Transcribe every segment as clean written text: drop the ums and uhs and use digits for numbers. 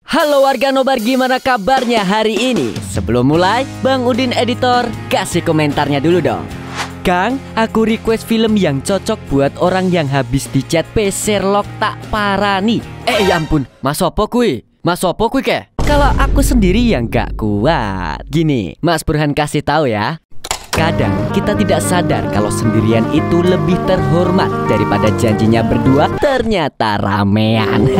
Halo warga nobar, gimana kabarnya hari ini? Sebelum mulai, Bang Udin editor kasih komentarnya dulu dong. Kang, aku request film yang cocok buat orang yang habis dicat Sherlock tak parani. Ya ampun, Mas Sopo kui? Mas Sopo kui ke? Kalau aku sendiri yang gak kuat. Gini, Mas Burhan kasih tahu ya. Kadang kita tidak sadar kalau sendirian itu lebih terhormat daripada janjinya berdua ternyata ramean.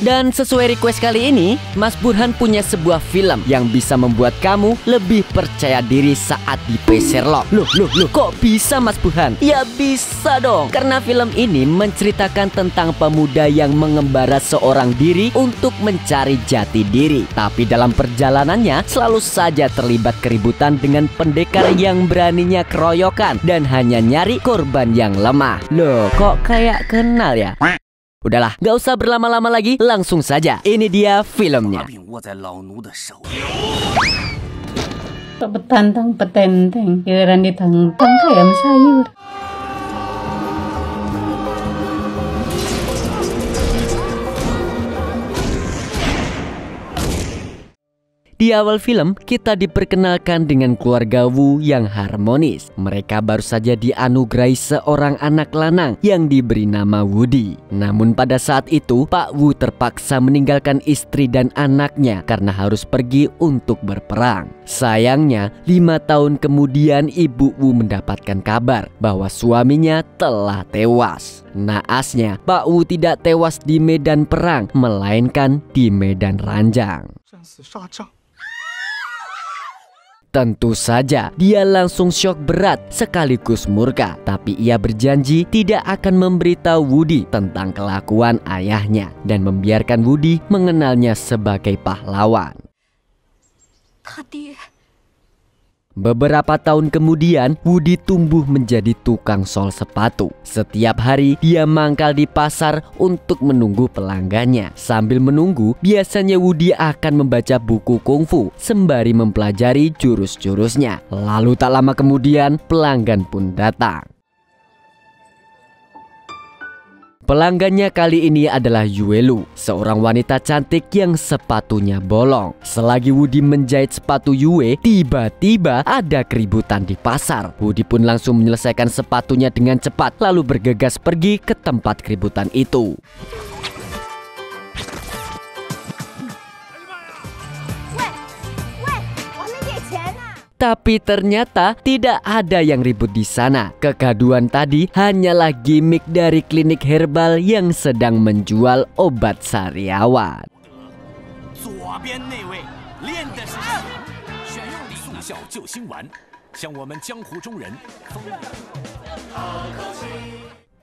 Dan sesuai request kali ini, Mas Burhan punya sebuah film yang bisa membuat kamu lebih percaya diri saat di Sherlock. Loh, kok bisa Mas Burhan? Ya bisa dong, karena film ini menceritakan tentang pemuda yang mengembara seorang diri untuk mencari jati diri. Tapi dalam perjalanannya selalu saja terlibat keributan dengan pendekar yang beraninya keroyokan dan hanya nyari korban yang lemah. Loh, kok kayak kenal ya? Udahlah, gak usah berlama-lama lagi, langsung saja. Ini dia filmnya. Petantang petenteng, giliran ditantang kayak sayur. Di awal film, kita diperkenalkan dengan keluarga Wu yang harmonis. Mereka baru saja dianugerahi seorang anak lanang yang diberi nama Woody. Namun pada saat itu, Pak Wu terpaksa meninggalkan istri dan anaknya karena harus pergi untuk berperang. Sayangnya, 5 tahun kemudian Ibu Wu mendapatkan kabar bahwa suaminya telah tewas. Naasnya, Pak Wu tidak tewas di medan perang, melainkan di medan ranjang. Tentu saja, dia langsung syok berat sekaligus murka. Tapi ia berjanji tidak akan memberitahu Woody tentang kelakuan ayahnya dan membiarkan Woody mengenalnya sebagai pahlawan. Beberapa tahun kemudian, Woody tumbuh menjadi tukang sol sepatu. Setiap hari, dia mangkal di pasar untuk menunggu pelanggannya. Sambil menunggu, biasanya Woody akan membaca buku kungfu sembari mempelajari jurus-jurusnya. Lalu tak lama kemudian, pelanggan pun datang. Pelanggannya kali ini adalah Yue Lu, seorang wanita cantik yang sepatunya bolong. Selagi Woody menjahit sepatu Yue, tiba-tiba ada keributan di pasar. Woody pun langsung menyelesaikan sepatunya dengan cepat, lalu bergegas pergi ke tempat keributan itu. Tapi ternyata tidak ada yang ribut di sana. Kegaduhan tadi hanyalah gimmick dari klinik herbal yang sedang menjual obat sariawan.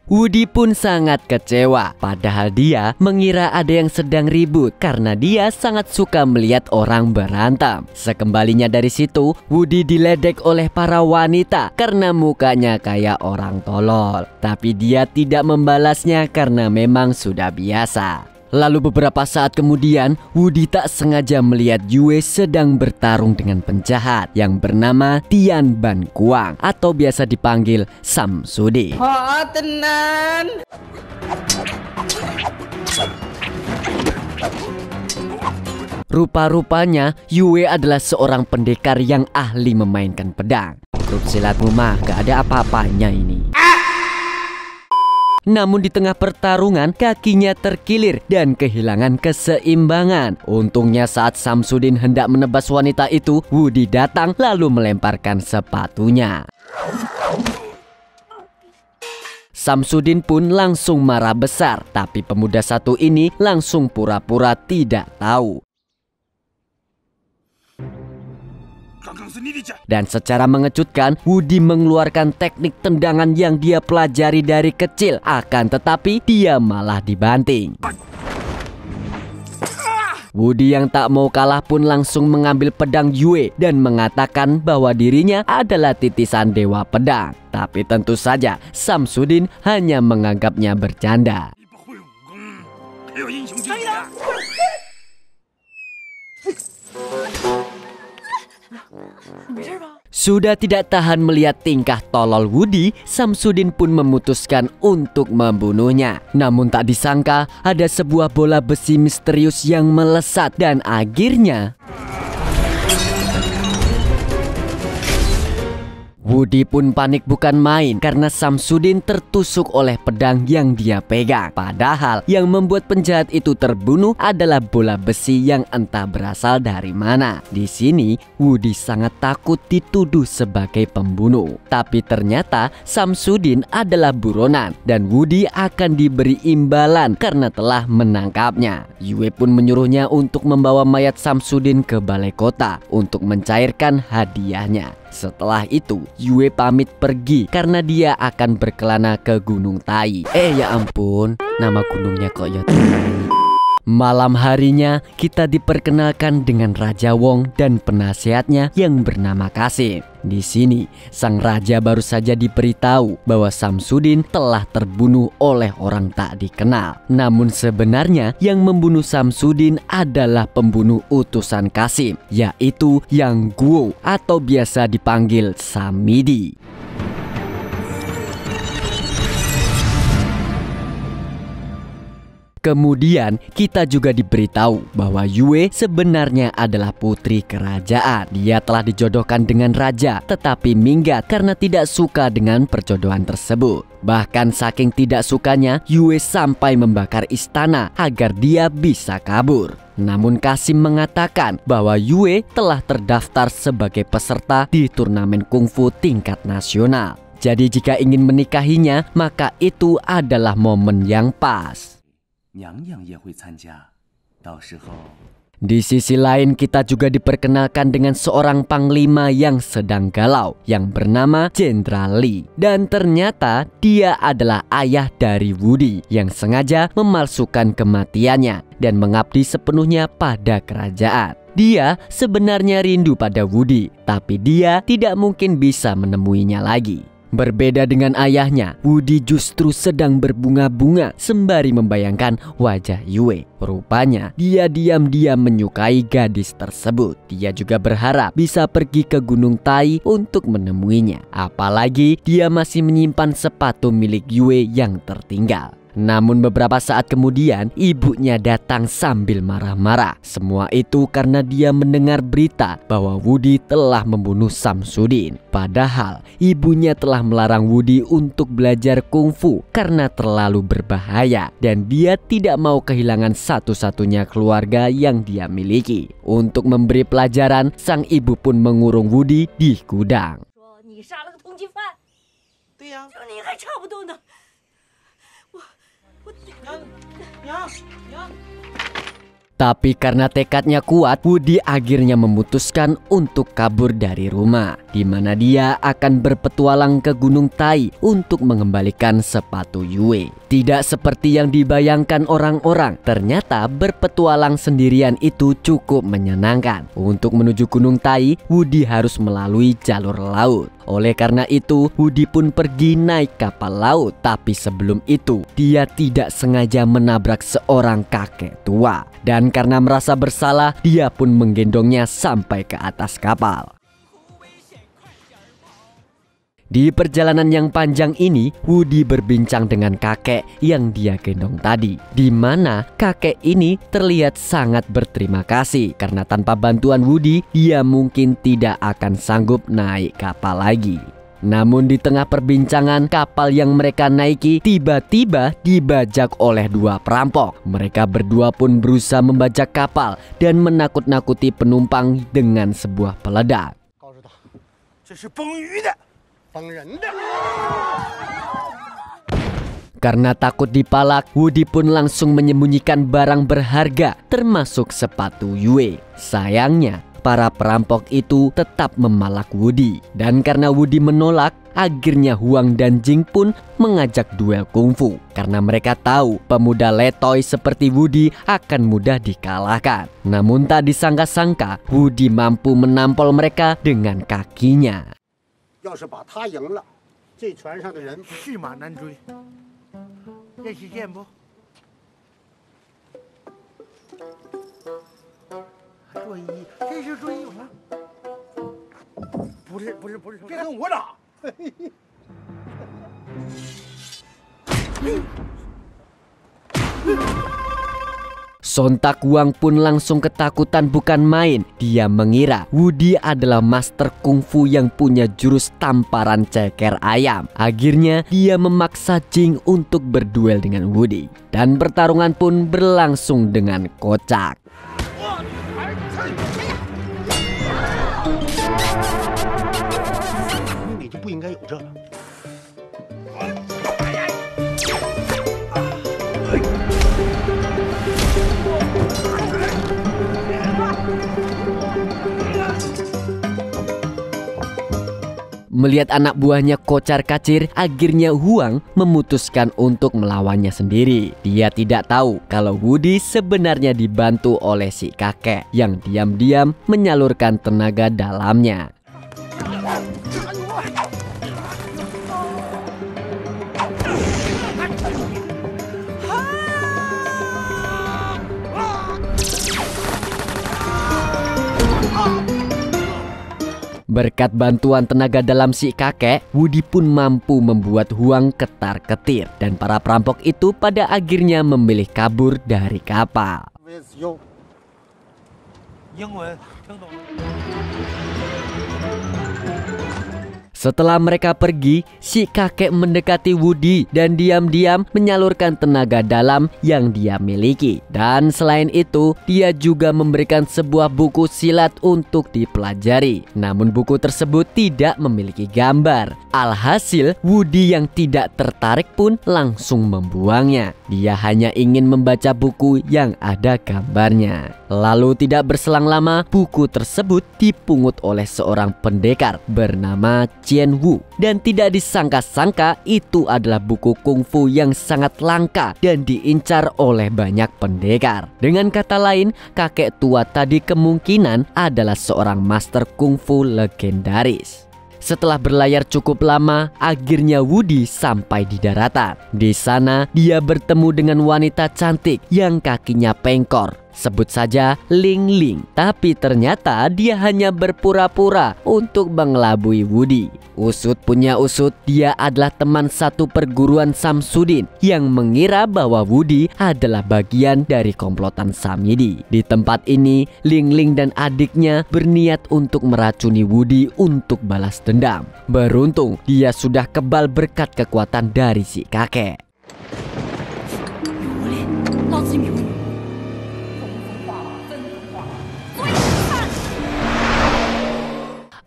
Woody pun sangat kecewa, padahal dia mengira ada yang sedang ribut karena dia sangat suka melihat orang berantem. Sekembalinya dari situ, Woody diledek oleh para wanita karena mukanya kayak orang tolol. Tapi dia tidak membalasnya karena memang sudah biasa. Lalu beberapa saat kemudian, Woody tak sengaja melihat Yue sedang bertarung dengan penjahat yang bernama Tian Ban Kuang atau biasa dipanggil Samsudin. Oh, tenan. Rupa-rupanya Yue adalah seorang pendekar yang ahli memainkan pedang. Grup silatmu mah gak ada apa-apanya ini. Namun di tengah pertarungan, kakinya terkilir dan kehilangan keseimbangan. Untungnya saat Samsudin hendak menebas wanita itu, Woody datang lalu melemparkan sepatunya. Samsudin pun langsung marah besar, tapi pemuda satu ini langsung pura-pura tidak tahu. Dan secara mengejutkan, Woody mengeluarkan teknik tendangan yang dia pelajari dari kecil. Akan tetapi, dia malah dibanting. Woody yang tak mau kalah pun langsung mengambil pedang Yue dan mengatakan bahwa dirinya adalah titisan dewa pedang. Tapi tentu saja, Samsudin hanya menganggapnya bercanda. Sudah tidak tahan melihat tingkah tolol Woody, Samsudin pun memutuskan untuk membunuhnya. Namun tak disangka ada sebuah bola besi misterius yang melesat dan akhirnya Woody pun panik bukan main karena Samsudin tertusuk oleh pedang yang dia pegang. Padahal yang membuat penjahat itu terbunuh adalah bola besi yang entah berasal dari mana. Di sini Woody sangat takut dituduh sebagai pembunuh. Tapi ternyata Samsudin adalah buronan dan Woody akan diberi imbalan karena telah menangkapnya. Yue pun menyuruhnya untuk membawa mayat Samsudin ke balai kota untuk mencairkan hadiahnya. Setelah itu, Yue pamit pergi karena dia akan berkelana ke Gunung Tai. Ya ampun, nama gunungnya kok ya Tai. Malam harinya, kita diperkenalkan dengan Raja Wong dan penasehatnya yang bernama Kasim. Di sini, sang raja baru saja diberitahu bahwa Samsudin telah terbunuh oleh orang tak dikenal. Namun sebenarnya yang membunuh Samsudin adalah pembunuh utusan Kasim, yaitu Yang Guo atau biasa dipanggil Samidi. Kemudian kita juga diberitahu bahwa Yue sebenarnya adalah putri kerajaan. Dia telah dijodohkan dengan raja tetapi minggat karena tidak suka dengan perjodohan tersebut. Bahkan saking tidak sukanya, Yue sampai membakar istana agar dia bisa kabur. Namun Kasim mengatakan bahwa Yue telah terdaftar sebagai peserta di turnamen kungfu tingkat nasional. Jadi jika ingin menikahinya, maka itu adalah momen yang pas. Di sisi lain kita juga diperkenalkan dengan seorang panglima yang sedang galau yang bernama Jenderal Lee. Dan ternyata dia adalah ayah dari Woody yang sengaja memalsukan kematiannya dan mengabdi sepenuhnya pada kerajaan. Dia sebenarnya rindu pada Woody, tapi dia tidak mungkin bisa menemuinya lagi. Berbeda dengan ayahnya, Woody justru sedang berbunga-bunga sembari membayangkan wajah Yue. Rupanya dia diam-diam menyukai gadis tersebut. Dia juga berharap bisa pergi ke Gunung Tai untuk menemuinya. Apalagi dia masih menyimpan sepatu milik Yue yang tertinggal. Namun beberapa saat kemudian ibunya datang sambil marah-marah. Semua itu karena dia mendengar berita bahwa Woody telah membunuh Samsudin. Padahal ibunya telah melarang Woody untuk belajar kungfu karena terlalu berbahaya dan dia tidak mau kehilangan satu-satunya keluarga yang dia miliki. Untuk memberi pelajaran, sang ibu pun mengurung Woody di gudang. Tapi karena tekadnya kuat, Woody akhirnya memutuskan untuk kabur dari rumah, di mana dia akan berpetualang ke Gunung Tai untuk mengembalikan sepatu Yue. Tidak seperti yang dibayangkan orang-orang, ternyata berpetualang sendirian itu cukup menyenangkan. Untuk menuju Gunung Tai, Woody harus melalui jalur laut. Oleh karena itu, Woody pun pergi naik kapal laut. Tapi sebelum itu, dia tidak sengaja menabrak seorang kakek tua. Dan karena merasa bersalah, dia pun menggendongnya sampai ke atas kapal. Di perjalanan yang panjang ini, Woody berbincang dengan kakek yang dia gendong tadi, di mana kakek ini terlihat sangat berterima kasih karena tanpa bantuan Woody, dia mungkin tidak akan sanggup naik kapal lagi. Namun di tengah perbincangan, kapal yang mereka naiki tiba-tiba dibajak oleh dua perampok. Mereka berdua pun berusaha membajak kapal dan menakut-nakuti penumpang dengan sebuah peledak. Karena takut dipalak, Woody pun langsung menyembunyikan barang berharga termasuk sepatu Yue. Sayangnya, para perampok itu tetap memalak Woody. Dan karena Woody menolak, akhirnya Huang dan Jing pun mengajak duel kungfu. Karena mereka tahu pemuda letoy seperti Woody akan mudah dikalahkan. Namun tak disangka-sangka, Woody mampu menampol mereka dengan kakinya. 要是把他赢了，这船上的人驷马难追，认识剑不？注意，这是注意了。不是，别跟我打。Sontak Wang pun langsung ketakutan bukan main. Dia mengira Woody adalah master kungfu yang punya jurus tamparan ceker ayam. Akhirnya dia memaksa Jing untuk berduel dengan Woody. Dan pertarungan pun berlangsung dengan kocak. 你就不应该有这个。 Melihat anak buahnya kocar-kacir, akhirnya Huang memutuskan untuk melawannya sendiri. Dia tidak tahu kalau Woody sebenarnya dibantu oleh si kakek yang diam-diam menyalurkan tenaga dalamnya. Berkat bantuan tenaga dalam si kakek, Woody pun mampu membuat Huang ketar-ketir. Dan para perampok itu pada akhirnya memilih kabur dari kapal. Setelah mereka pergi, si kakek mendekati Woody dan diam-diam menyalurkan tenaga dalam yang dia miliki. Dan selain itu, dia juga memberikan sebuah buku silat untuk dipelajari. Namun buku tersebut tidak memiliki gambar. Alhasil, Woody yang tidak tertarik pun langsung membuangnya. Dia hanya ingin membaca buku yang ada gambarnya. Lalu tidak berselang lama, buku tersebut dipungut oleh seorang pendekar bernama Qian Wu. Dan tidak disangka-sangka itu adalah buku kungfu yang sangat langka dan diincar oleh banyak pendekar. Dengan kata lain, kakek tua tadi kemungkinan adalah seorang master kungfu legendaris. Setelah berlayar cukup lama, akhirnya Woody sampai di daratan. Di sana, dia bertemu dengan wanita cantik yang kakinya pengkor. Sebut saja Ling Ling. Tapi ternyata dia hanya berpura-pura untuk mengelabui Woody. Usut punya usut, dia adalah teman satu perguruan Samsudin yang mengira bahwa Woody adalah bagian dari komplotan Samyidi. Di tempat ini, Ling Ling dan adiknya berniat untuk meracuni Woody untuk balas dendam. Beruntung, dia sudah kebal berkat kekuatan dari si kakek.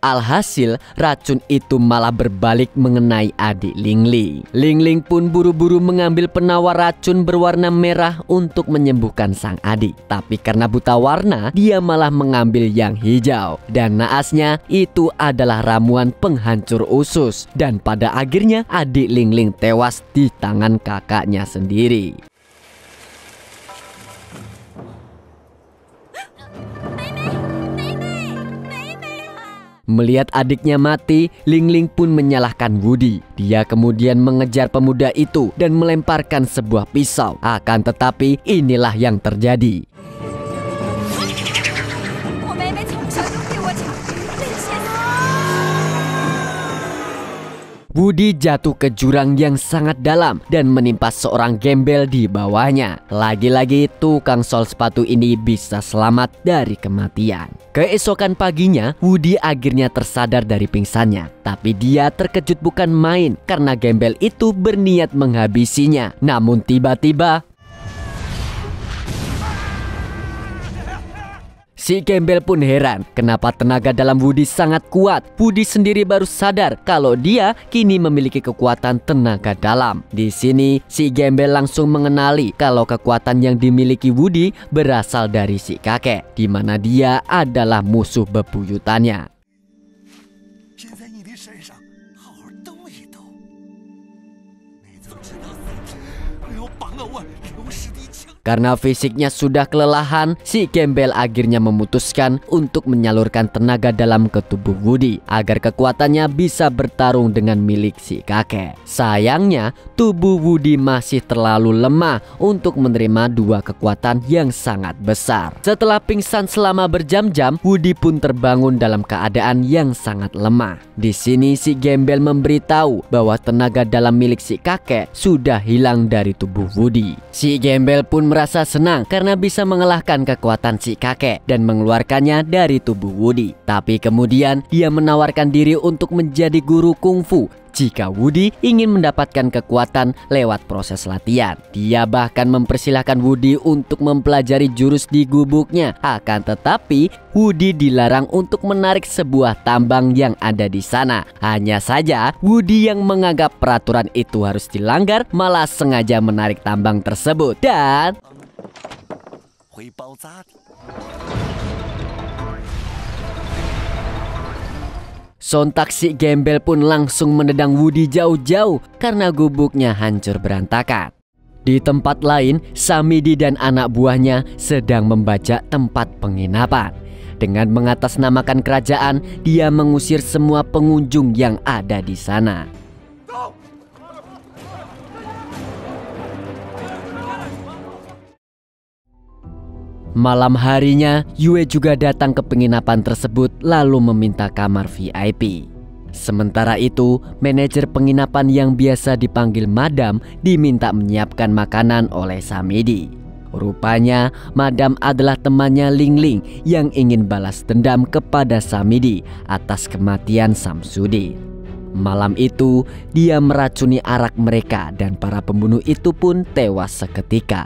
Alhasil, racun itu malah berbalik mengenai adik Ling Ling. Ling Ling pun buru-buru mengambil penawar racun berwarna merah untuk menyembuhkan sang adik. Tapi karena buta warna, dia malah mengambil yang hijau. Dan naasnya, itu adalah ramuan penghancur usus. Dan pada akhirnya, adik Ling Ling tewas di tangan kakaknya sendiri. Melihat adiknya mati, Ling Ling pun menyalahkan Woody. Dia kemudian mengejar pemuda itu dan melemparkan sebuah pisau. Akan tetapi inilah yang terjadi. Woody jatuh ke jurang yang sangat dalam dan menimpa seorang gembel di bawahnya. Lagi-lagi tukang sol sepatu ini bisa selamat dari kematian. Keesokan paginya, Woody akhirnya tersadar dari pingsannya. Tapi dia terkejut bukan main karena gembel itu berniat menghabisinya. Namun tiba-tiba si gembel pun heran kenapa tenaga dalam Woody sangat kuat. Woody sendiri baru sadar kalau dia kini memiliki kekuatan tenaga dalam. Di sini si gembel langsung mengenali kalau kekuatan yang dimiliki Woody berasal dari si kakek, di mana dia adalah musuh bebuyutannya. Karena fisiknya sudah kelelahan, si gembel akhirnya memutuskan untuk menyalurkan tenaga dalam ke tubuh Woody agar kekuatannya bisa bertarung dengan milik si kakek. Sayangnya, tubuh Woody masih terlalu lemah untuk menerima dua kekuatan yang sangat besar. Setelah pingsan selama berjam-jam, Woody pun terbangun dalam keadaan yang sangat lemah. Di sini si gembel memberitahu bahwa tenaga dalam milik si kakek sudah hilang dari tubuh Woody. Si gembel pun merasa senang karena bisa mengalahkan kekuatan si kakek dan mengeluarkannya dari tubuh Woody. Tapi kemudian dia menawarkan diri untuk menjadi guru kungfu jika Woody ingin mendapatkan kekuatan lewat proses latihan. Dia bahkan mempersilahkan Woody untuk mempelajari jurus di gubuknya. Akan tetapi Woody dilarang untuk menarik sebuah tambang yang ada di sana. Hanya saja Woody yang menganggap peraturan itu harus dilanggar malah sengaja menarik tambang tersebut dan sontak si gembel pun langsung menendang Woody jauh-jauh karena gubuknya hancur berantakan. Di tempat lain, Samidi dan anak buahnya sedang membajak tempat penginapan. Dengan mengatasnamakan kerajaan, dia mengusir semua pengunjung yang ada di sana. Malam harinya, Yue juga datang ke penginapan tersebut lalu meminta kamar VIP. Sementara itu, manajer penginapan yang biasa dipanggil Madam diminta menyiapkan makanan oleh Samidi. Rupanya, Madam adalah temannya Ling Ling yang ingin balas dendam kepada Samidi atas kematian Samsudin. Malam itu, dia meracuni arak mereka dan para pembunuh itu pun tewas seketika.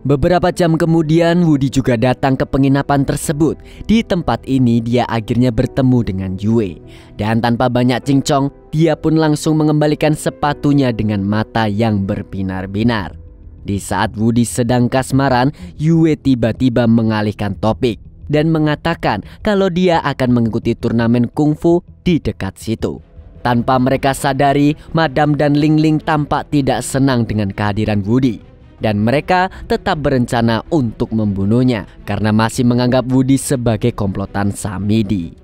Beberapa jam kemudian, Woody juga datang ke penginapan tersebut. Di tempat ini dia akhirnya bertemu dengan Yue. Dan tanpa banyak cincong, dia pun langsung mengembalikan sepatunya dengan mata yang berbinar-binar. Di saat Woody sedang kasmaran, Yue tiba-tiba mengalihkan topik dan mengatakan kalau dia akan mengikuti turnamen kungfu di dekat situ. Tanpa mereka sadari, Madam dan Ling Ling tampak tidak senang dengan kehadiran Woody. Dan mereka tetap berencana untuk membunuhnya karena masih menganggap Woody sebagai komplotan Samidi.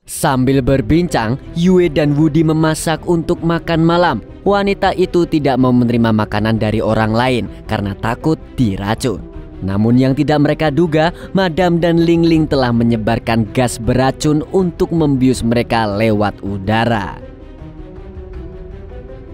Sambil berbincang, Yue dan Woody memasak untuk makan malam. Wanita itu tidak mau menerima makanan dari orang lain karena takut diracun. Namun yang tidak mereka duga, Madam dan Ling Ling telah menyebarkan gas beracun untuk membius mereka lewat udara.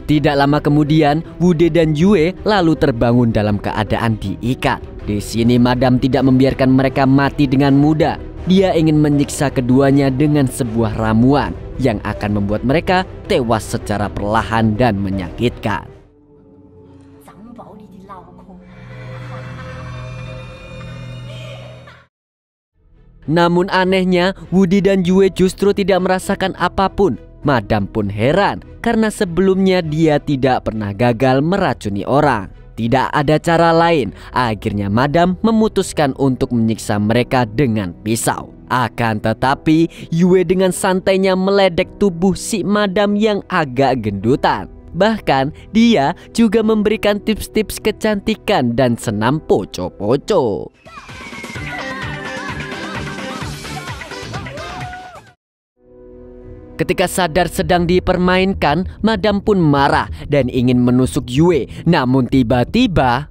Tidak lama kemudian, Woody dan Yue lalu terbangun dalam keadaan diikat. Di sini Madam tidak membiarkan mereka mati dengan mudah. Dia ingin menyiksa keduanya dengan sebuah ramuan yang akan membuat mereka tewas secara perlahan dan menyakitkan. Namun anehnya, Woody dan Yue justru tidak merasakan apapun. Madam pun heran karena sebelumnya dia tidak pernah gagal meracuni orang. Tidak ada cara lain, akhirnya Madam memutuskan untuk menyiksa mereka dengan pisau. Akan tetapi, Yue dengan santainya meledek tubuh si Madam yang agak gendutan. Bahkan dia juga memberikan tips-tips kecantikan dan senam poco-poco. Ketika sadar sedang dipermainkan, Madam pun marah dan ingin menusuk Yue. Namun tiba-tiba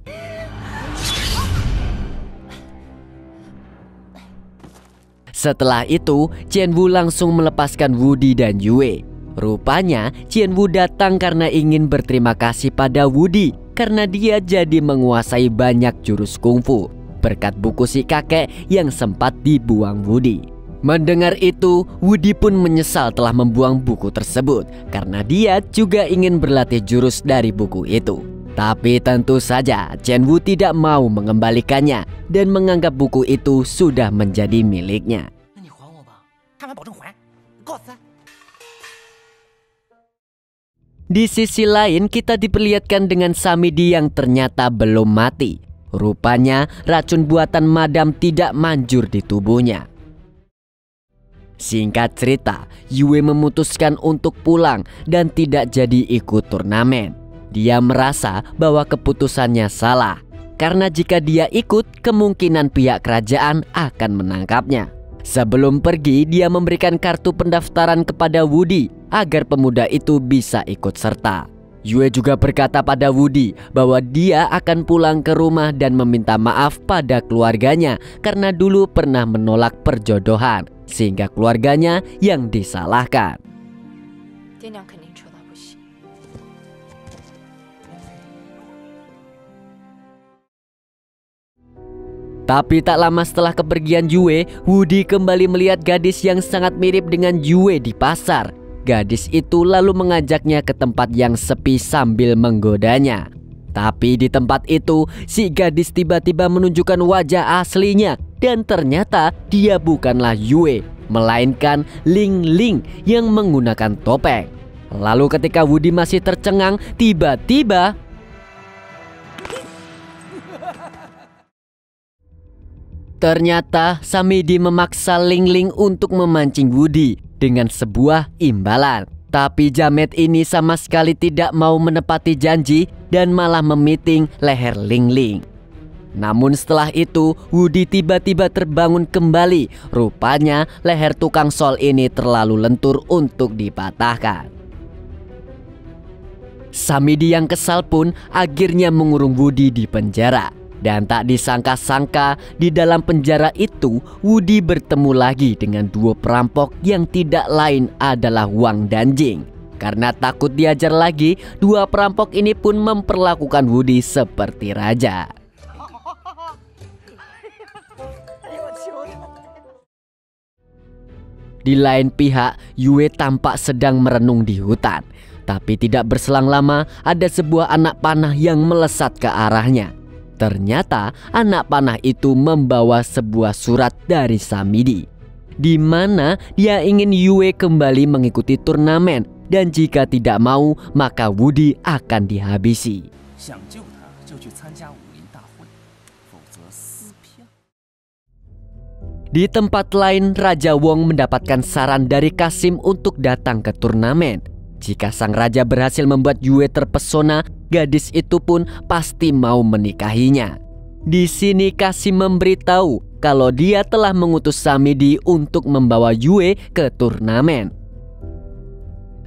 setelah itu, Qianwu langsung melepaskan Woody dan Yue. Rupanya Qianwu datang karena ingin berterima kasih pada Woody karena dia jadi menguasai banyak jurus kungfu berkat buku si kakek yang sempat dibuang Woody. Mendengar itu, Woody pun menyesal telah membuang buku tersebut karena dia juga ingin berlatih jurus dari buku itu. Tapi tentu saja Qianwu tidak mau mengembalikannya dan menganggap buku itu sudah menjadi miliknya. Di sisi lain, kita diperlihatkan dengan Samidi yang ternyata belum mati. Rupanya racun buatan Madam tidak manjur di tubuhnya. Singkat cerita, Yue memutuskan untuk pulang dan tidak jadi ikut turnamen. Dia merasa bahwa keputusannya salah, karena jika dia ikut, kemungkinan pihak kerajaan akan menangkapnya. Sebelum pergi, dia memberikan kartu pendaftaran kepada Woody agar pemuda itu bisa ikut serta. Yue juga berkata pada Woody bahwa dia akan pulang ke rumah dan meminta maaf pada keluarganya karena dulu pernah menolak perjodohan, sehingga keluarganya yang disalahkan. Tapi tak lama setelah kepergian Yue, Woody kembali melihat gadis yang sangat mirip dengan Yue di pasar. Gadis itu lalu mengajaknya ke tempat yang sepi sambil menggodanya. Tapi di tempat itu, si gadis tiba-tiba menunjukkan wajah aslinya. Dan ternyata dia bukanlah Yue, melainkan Ling Ling yang menggunakan topeng. Lalu ketika Woody masih tercengang, tiba-tiba ternyata Samidi memaksa Ling Ling untuk memancing Woody dengan sebuah imbalan. Tapi jamet ini sama sekali tidak mau menepati janji dan malah memiting leher Ling Ling. Namun setelah itu Woody tiba-tiba terbangun kembali. Rupanya leher tukang sol ini terlalu lentur untuk dipatahkan. Samidi yang kesal pun akhirnya mengurung Woody di penjara. Dan tak disangka-sangka di dalam penjara itu Woody bertemu lagi dengan dua perampok yang tidak lain adalah Wang dan Jing. Karena takut diajar lagi, dua perampok ini pun memperlakukan Woody seperti raja. Di lain pihak, Yue tampak sedang merenung di hutan. Tapi tidak berselang lama ada sebuah anak panah yang melesat ke arahnya. Ternyata anak panah itu membawa sebuah surat dari Samidi, di mana dia ingin Yue kembali mengikuti turnamen dan jika tidak mau maka Woody akan dihabisi. Di tempat lain, Raja Wong mendapatkan saran dari Kasim untuk datang ke turnamen. Jika sang raja berhasil membuat Yue terpesona, gadis itu pun pasti mau menikahinya. Di sini Kasim memberitahu kalau dia telah mengutus Samidi untuk membawa Yue ke turnamen.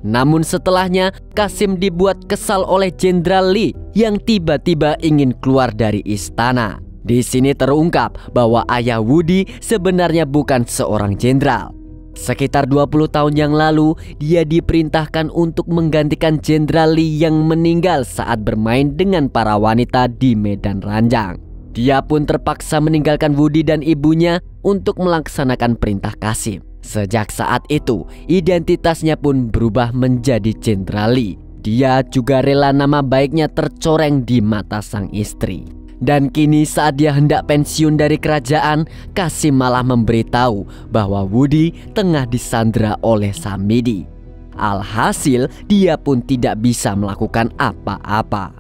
Namun setelahnya Kasim dibuat kesal oleh Jenderal Li yang tiba-tiba ingin keluar dari istana. Di sini terungkap bahwa ayah Woody sebenarnya bukan seorang jenderal. Sekitar 20 tahun yang lalu, dia diperintahkan untuk menggantikan Jenderal Li yang meninggal saat bermain dengan para wanita di medan ranjang. Dia pun terpaksa meninggalkan Woody dan ibunya untuk melaksanakan perintah Kasim. Sejak saat itu, identitasnya pun berubah menjadi Jenderal Li. Dia juga rela nama baiknya tercoreng di mata sang istri. Dan kini saat dia hendak pensiun dari kerajaan, Kasim malah memberitahu bahwa Woody tengah disandra oleh Samidi. Alhasil dia pun tidak bisa melakukan apa-apa.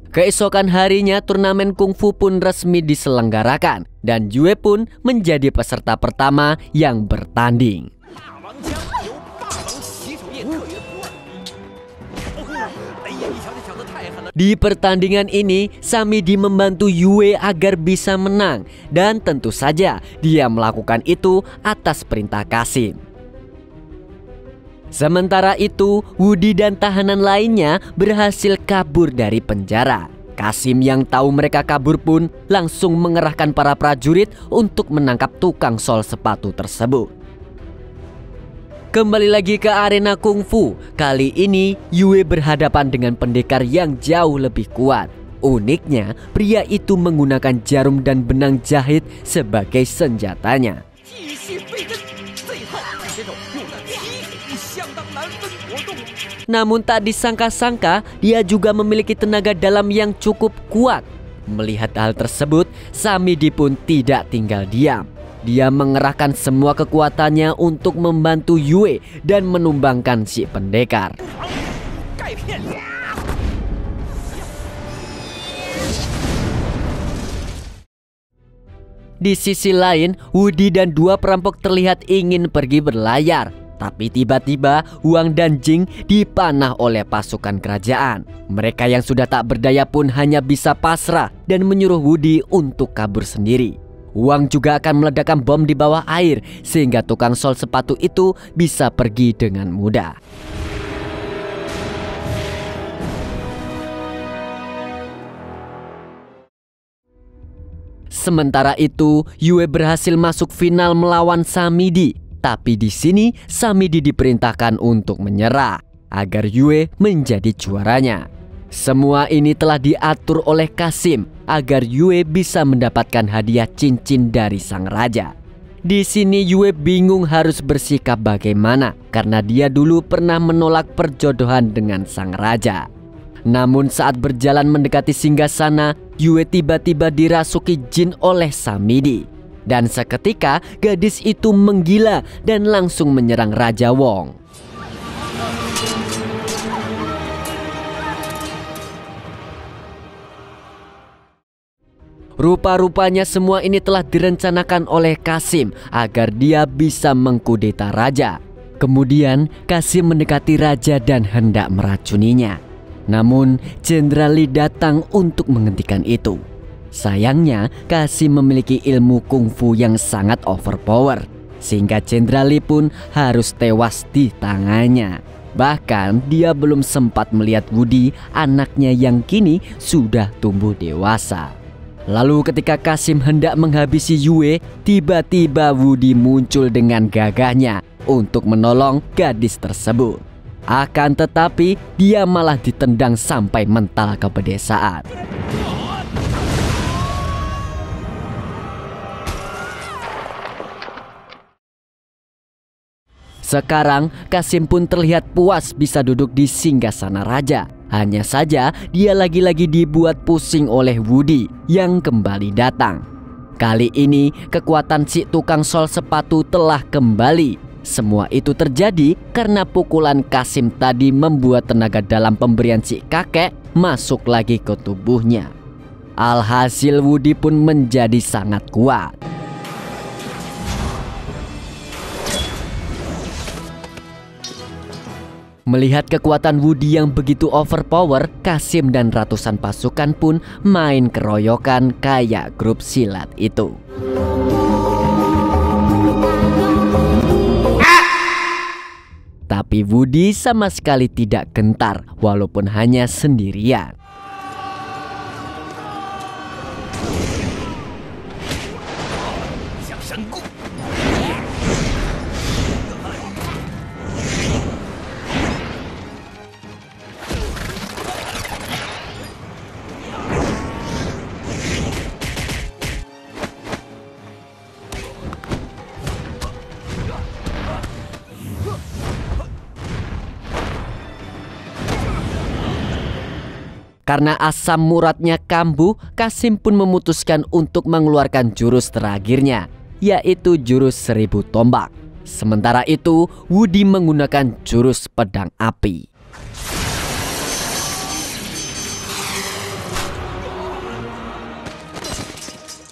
Keesokan harinya turnamen kungfu pun resmi diselenggarakan dan Yue pun menjadi peserta pertama yang bertanding. Di pertandingan ini, Samidi membantu Yue agar bisa menang dan tentu saja dia melakukan itu atas perintah Kasim. Sementara itu, Woody dan tahanan lainnya berhasil kabur dari penjara. Kasim yang tahu mereka kabur pun langsung mengerahkan para prajurit untuk menangkap tukang sol sepatu tersebut. Kembali lagi ke arena kungfu. Kali ini Yue berhadapan dengan pendekar yang jauh lebih kuat. Uniknya, pria itu menggunakan jarum dan benang jahit sebagai senjatanya. Namun tak disangka-sangka, dia juga memiliki tenaga dalam yang cukup kuat. Melihat hal tersebut, Samidi pun tidak tinggal diam. Dia mengerahkan semua kekuatannya untuk membantu Yue dan menumbangkan si pendekar. Di sisi lain, Woody dan dua perampok terlihat ingin pergi berlayar. Tapi tiba-tiba Huang dan Jing dipanah oleh pasukan kerajaan. Mereka yang sudah tak berdaya pun hanya bisa pasrah dan menyuruh Woody untuk kabur sendiri. Huang juga akan meledakkan bom di bawah air sehingga tukang sol sepatu itu bisa pergi dengan mudah. Sementara itu, Yue berhasil masuk final melawan Samidi. Tapi di sini Samidi diperintahkan untuk menyerah agar Yue menjadi juaranya. Semua ini telah diatur oleh Kasim agar Yue bisa mendapatkan hadiah cincin dari sang raja. Di sini Yue bingung harus bersikap bagaimana karena dia dulu pernah menolak perjodohan dengan sang raja. Namun saat berjalan mendekati singgasana, Yue tiba-tiba dirasuki jin oleh Samidi. Dan seketika gadis itu menggila dan langsung menyerang Raja Wong. Rupa-rupanya semua ini telah direncanakan oleh Kasim agar dia bisa mengkudeta raja. Kemudian Kasim mendekati raja dan hendak meracuninya. Namun Jenderal Li datang untuk menghentikan itu. Sayangnya Kasim memiliki ilmu kungfu yang sangat overpower, sehingga Jenderal Li pun harus tewas di tangannya. Bahkan dia belum sempat melihat Woody, anaknya yang kini sudah tumbuh dewasa. Lalu ketika Kasim hendak menghabisi Yue, tiba-tiba Woody muncul dengan gagahnya untuk menolong gadis tersebut. Akan tetapi dia malah ditendang sampai mental ke pedesaan. Sekarang Kasim pun terlihat puas bisa duduk di singgasana raja. Hanya saja dia lagi-lagi dibuat pusing oleh Woody yang kembali datang. Kali ini kekuatan si tukang sol sepatu telah kembali. Semua itu terjadi karena pukulan Kasim tadi membuat tenaga dalam pemberian si kakek masuk lagi ke tubuhnya. Alhasil Woody pun menjadi sangat kuat. Melihat kekuatan Woody yang begitu overpower, Kasim dan ratusan pasukan pun main keroyokan kayak grup silat itu. Tapi Woody sama sekali tidak gentar walaupun hanya sendirian. Karena asam muratnya kambuh, Kasim pun memutuskan untuk mengeluarkan jurus terakhirnya, yaitu jurus 1000 tombak. Sementara itu, Woody menggunakan jurus pedang api.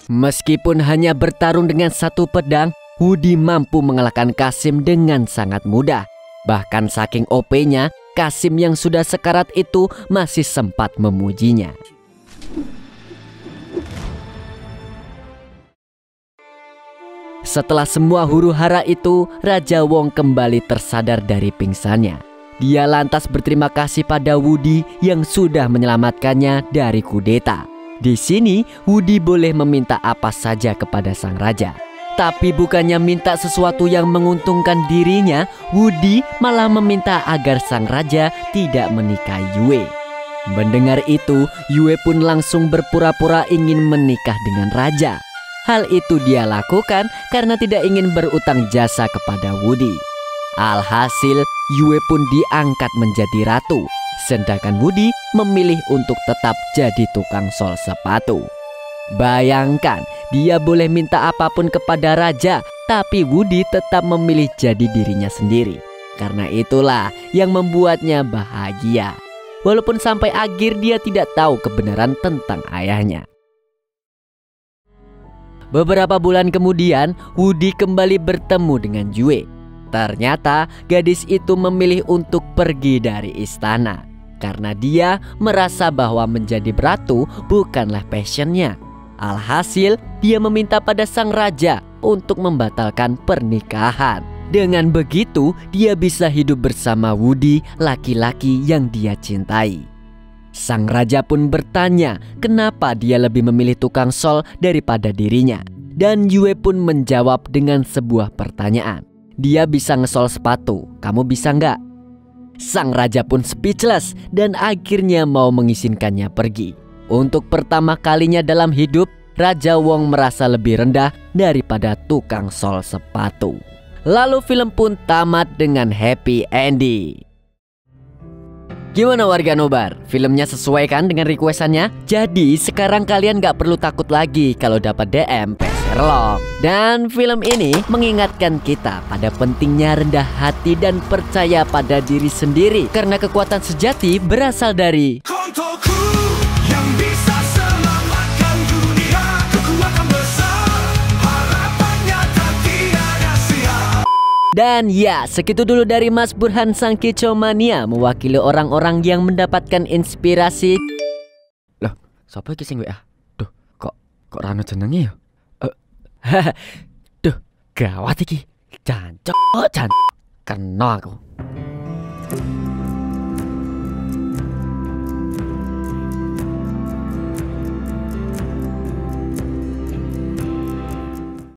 Meskipun hanya bertarung dengan satu pedang, Woody mampu mengalahkan Kasim dengan sangat mudah. Bahkan saking OP-nya, Kasim yang sudah sekarat itu masih sempat memujinya. Setelah semua huru-hara itu, Raja Wong kembali tersadar dari pingsannya. Dia lantas berterima kasih pada Woody yang sudah menyelamatkannya dari kudeta. Di sini, Woody boleh meminta apa saja kepada sang raja. Tapi bukannya minta sesuatu yang menguntungkan dirinya, Woody malah meminta agar sang raja tidak menikahi Yue. Mendengar itu, Yue pun langsung berpura-pura ingin menikah dengan raja. Hal itu dia lakukan karena tidak ingin berutang jasa kepada Woody. Alhasil, Yue pun diangkat menjadi ratu, sedangkan Woody memilih untuk tetap jadi tukang sol sepatu. Bayangkan, dia boleh minta apapun kepada raja, tapi Woody tetap memilih jadi dirinya sendiri. Karena itulah yang membuatnya bahagia. walaupun sampai akhir dia tidak tahu kebenaran tentang ayahnya. Beberapa bulan kemudian, Woody kembali bertemu dengan Yue. Ternyata gadis itu memilih untuk pergi dari istana karena dia merasa bahwa menjadi ratu bukanlah passionnya. Alhasil, dia meminta pada sang raja untuk membatalkan pernikahan. Dengan begitu, dia bisa hidup bersama Woody, laki-laki yang dia cintai. Sang raja pun bertanya kenapa dia lebih memilih tukang sol daripada dirinya. Dan Yue pun menjawab dengan sebuah pertanyaan. Dia bisa ngesol sepatu, kamu bisa nggak? Sang raja pun speechless dan akhirnya mau mengizinkannya pergi. Untuk pertama kalinya dalam hidup, Raja Wong merasa lebih rendah daripada tukang sol sepatu. Lalu film pun tamat dengan happy ending. Gimana warga Nobar? Filmnya sesuai kan dengan requestannya? Jadi sekarang kalian gak perlu takut lagi kalau dapat DM Sherlock. Dan film ini mengingatkan kita pada pentingnya rendah hati dan percaya pada diri sendiri. Karena kekuatan sejati berasal dari Dan ya, segitu dulu dari Mas Burhan sang Kicomania mewakili orang-orang yang mendapatkan inspirasi. Loh, siapa iki sing WA? Duh, kok rano jenenge ya? Duh, gawat iki. Jancok, kena aku.